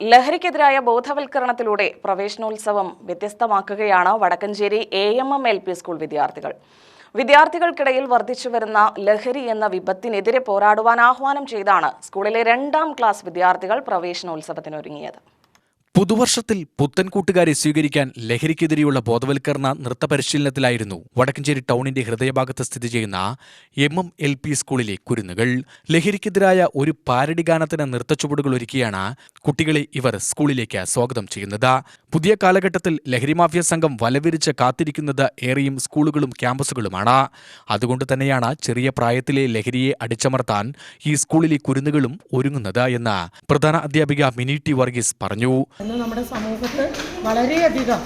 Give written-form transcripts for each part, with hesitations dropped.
ലഹരിക്കെതിരായ ബോധവൽക്കരണത്തിലൂടെ പ്രവേശനോത്സവം വ്യത്യസ്തമാക്കുകയാണ് Vadakkanchery AMM LP school വിദ്യാർത്ഥികൾ. വിദ്യാർത്ഥികൾക്കിടയിൽ വർദ്ധിച്ചുവരുന്ന ലഹരി എന്ന വിപത്തിനെതിരെ പോരാടുവാൻ ആഹ്വാനം ചെയ്താണ് സ്കൂളിലെ 2ാം ക്ലാസ് വിദ്യാർത്ഥികൾ പ്രവേശനോത്സവത്തിനൊരുങ്ങിയത്. പുതുവർഷത്തിൽ പുത്തൻ കൂട്ടുകാരെ സ്വീകരിക്കാൻ ലഹരിക്കെതിരെയുള്ള ബോധവൽക്കരണ നൃത്തപരിശീലനത്തിലായിരുന്നു വടക്കഞ്ചേരി ടൗണിന്റെ ഹൃദയഭാഗത്ത് സ്ഥിതി ചെയ്യുന്ന LP സ്കൂളിലെ കുരുന്നുകൾ. ലഹരിക്കെതിരായ ഒരു പാരഡി ഗാനത്തിന് നൃത്തച്ചുവടുകൾ ഒരുക്കിയാണ് കുട്ടികളെ ഇവർ സ്കൂളിലേക്ക് സ്വാഗതം ചെയ്യുന്നത്. പുതിയ കാലഘട്ടത്തിൽ ലഹരിമാഫിയ സംഘം വലവിരിച്ച് കാത്തിരിക്കുന്നത് ഏറെയും സ്കൂളുകളും ക്യാമ്പസുകളുമാണ്. അതുകൊണ്ട് തന്നെയാണ് ചെറിയ പ്രായത്തിലെ ലഹരിയെ അടിച്ചമർത്താൻ ഈ സ്കൂളിലെ കുരുന്നുകളും ഒരുങ്ങുന്നത് എന്ന് പ്രധാന അധ്യാപിക മിനി ടി വർഗീസ് പറഞ്ഞു. നമ്മുടെ സമൂഹത്ത് വളരെയധികം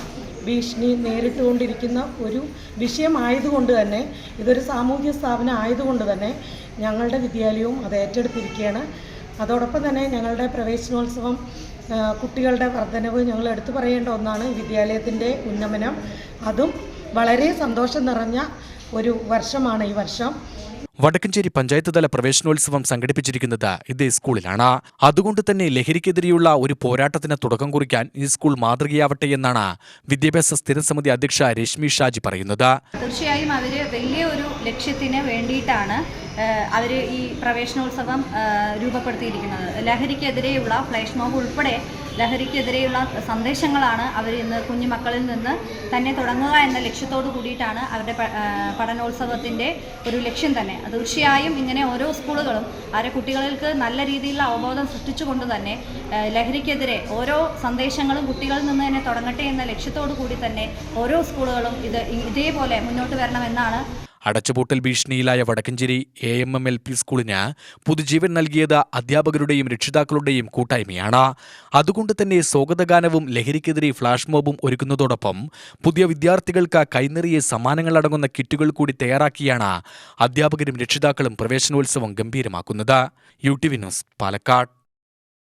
ഭീഷണി നേരിട്ടുകൊണ്ടിരിക്കുന്ന ഒരു വിഷയമായതുകൊണ്ട് തന്നെ, ഇതൊരു സാമൂഹ്യ സ്ഥാപനം ആയതുകൊണ്ട് തന്നെ ഞങ്ങളുടെ വിദ്യാലയവും അത് ഏറ്റെടുത്തിരിക്കുകയാണ്. അതോടൊപ്പം തന്നെ ഞങ്ങളുടെ പ്രവേശനോത്സവം കുട്ടികളുടെ വർധനവ് ഞങ്ങൾ എടുത്തു പറയേണ്ട ഒന്നാണ്. വിദ്യാലയത്തിൻ്റെ ഉന്നമനം, അതും വളരെ സന്തോഷം നിറഞ്ഞ ഒരു വർഷമാണ് ഈ വർഷം. വടക്കഞ്ചേരി പഞ്ചായത്ത് തല പ്രവേശനോത്സവം സംഘടിപ്പിച്ചിരിക്കുന്നത് ഇതേ സ്കൂളിലാണ്. അതുകൊണ്ട് തന്നെ ലഹരിക്കെതിരെയുള്ള ഒരു പോരാട്ടത്തിന് തുടക്കം കുറിക്കാൻ ഈ സ്കൂൾ മാതൃകയാവട്ടെ എന്നാണ് വിദ്യാഭ്യാസ സ്ഥിരസമിതി അധ്യക്ഷ രശ്മി ഷാജി പറയുന്നത്. തീർച്ചയായും അവർ വലിയ ഒരു ലക്ഷ്യത്തിന് വേണ്ടിയിട്ടാണ് അവർ ഈ പ്രവേശനോത്സവം രൂപപ്പെടുത്തിയിരിക്കുന്നത്. ലഹരിക്കെതിരെയുള്ള ഫ്ലാഷ് മോബ് ഉൾപ്പെടെ ലഹരിക്കെതിരെയുള്ള സന്ദേശങ്ങളാണ് അവർ ഇന്ന് കുഞ്ഞുമക്കളിൽ നിന്ന് തന്നെ തുടങ്ങുക എന്ന ലക്ഷ്യത്തോടു കൂടിയിട്ടാണ് അവരുടെ പഠനോത്സവത്തിൻ്റെ ഒരു ലക്ഷ്യം തന്നെ. തീർച്ചയായും ഇങ്ങനെ ഓരോ സ്കൂളുകളും അവരുടെ കുട്ടികൾക്ക് നല്ല രീതിയിലുള്ള അവബോധം സൃഷ്ടിച്ചുകൊണ്ട് തന്നെ ലഹരിക്കെതിരെ ഓരോ സന്ദേശങ്ങളും കുട്ടികളിൽ നിന്ന് തന്നെ തുടങ്ങട്ടെ എന്ന ലക്ഷ്യത്തോടു കൂടി തന്നെ ഓരോ സ്കൂളുകളും ഇതേപോലെ മുന്നോട്ട് വരണമെന്നാണ്. അടച്ചുപൂട്ടൽ ഭീഷണിയിലായ വടക്കഞ്ചേരി AMM LP സ്കൂളിന് പുതുജീവൻ നൽകിയത് അധ്യാപകരുടെയും രക്ഷിതാക്കളുടെയും കൂട്ടായ്മയാണ്. അതുകൊണ്ട് തന്നെ സ്വാഗതഗാനവും ലഹരിക്കെതിരെ ഫ്ലാഷ് മോബും ഒരുക്കുന്നതോടൊപ്പം പുതിയ വിദ്യാർത്ഥികൾക്ക് കൈനിറിയ സമ്മാനങ്ങളടങ്ങുന്ന കിറ്റുകൾ കൂടി തയ്യാറാക്കിയാണ് അധ്യാപകരും രക്ഷിതാക്കളും പ്രവേശനോത്സവം ഗംഭീരമാക്കുന്നത്. UTV news, Palakkad.